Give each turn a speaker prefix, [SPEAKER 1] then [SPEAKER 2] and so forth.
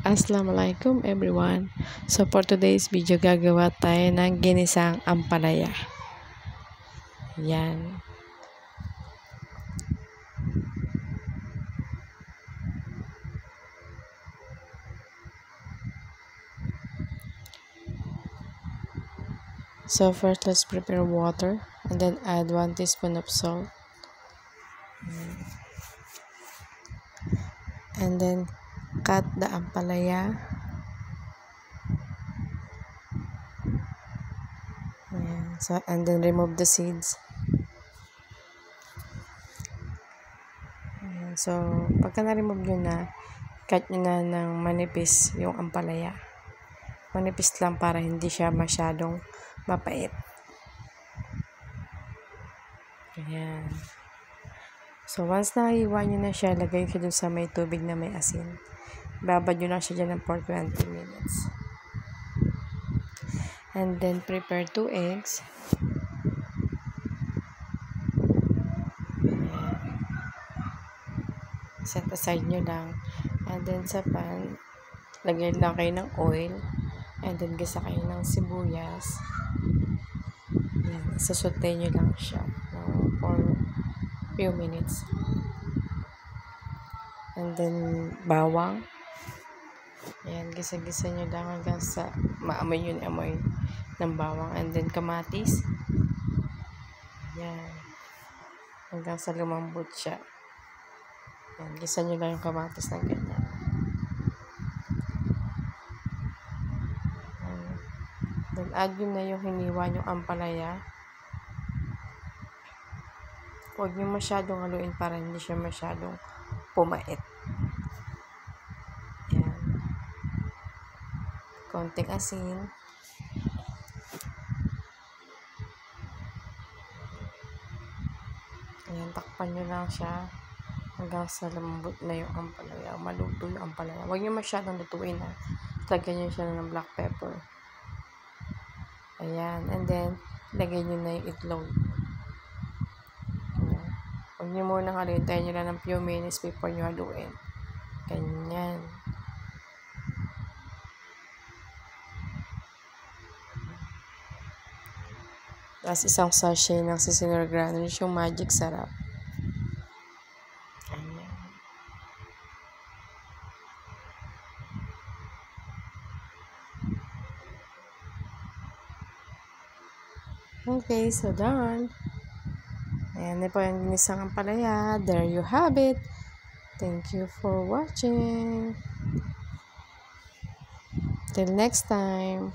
[SPEAKER 1] Assalamualaikum everyone. So for today's video, gagawa tayo ng ginisang ampalaya. Yan. So first, let's prepare water and then add 1 teaspoon of salt. And then cut the ampalaya. So, and then remove the seeds. So, pagka na-remove nyo na, cut nyo na ng manipis yung ampalaya. Manipis lang para hindi siya masyadong mapait. Ayan. So, once nahiwa nyo na siya, lagay nyo dun sa may tubig na may asin. Babad nyo lang siya dyan for 20 minutes. And then, prepare 2 eggs. Set aside nyo lang. And then, sa pan, lagyan lang kayo ng oil. And then, gisa kayo ng sibuyas. Ayan. Sasaute nyo lang siya for few minutes. And then, bawang. Ayan, gisa-gisa nyo lang hanggang sa maamoy yun amoy ng bawang. And then, kamatis. Ayan. Hanggang sa lumambot siya. Ayan, gisa nyo lang yung kamatis ng ganyan. Ayan. Then, add nyo na yung hiniwa yung ampalaya. Huwag nyo masyadong haluin para hindi siya masyadong pumait. Ayan. Konting asin. Ayan, takpan nyo lang siya hanggang sa lumambot na yung ampalaya. Maluto yung ampalaya. Huwag nyo masyadong lutuin ha. Lagyan nyo siya ng black pepper. Ayan. And then, lagay nyo na yung itlog. Ayan. Huwag nyo muna haluin. Tayo nyo lang ng few minutes before nyo haluin. Ganyan. Tapos isang sachet ng seasonal granules yung magic sarap. Ayan. Okay, so done. Ayan na po yung ginisang ampalaya. There you have it. Thank you for watching. Till next time.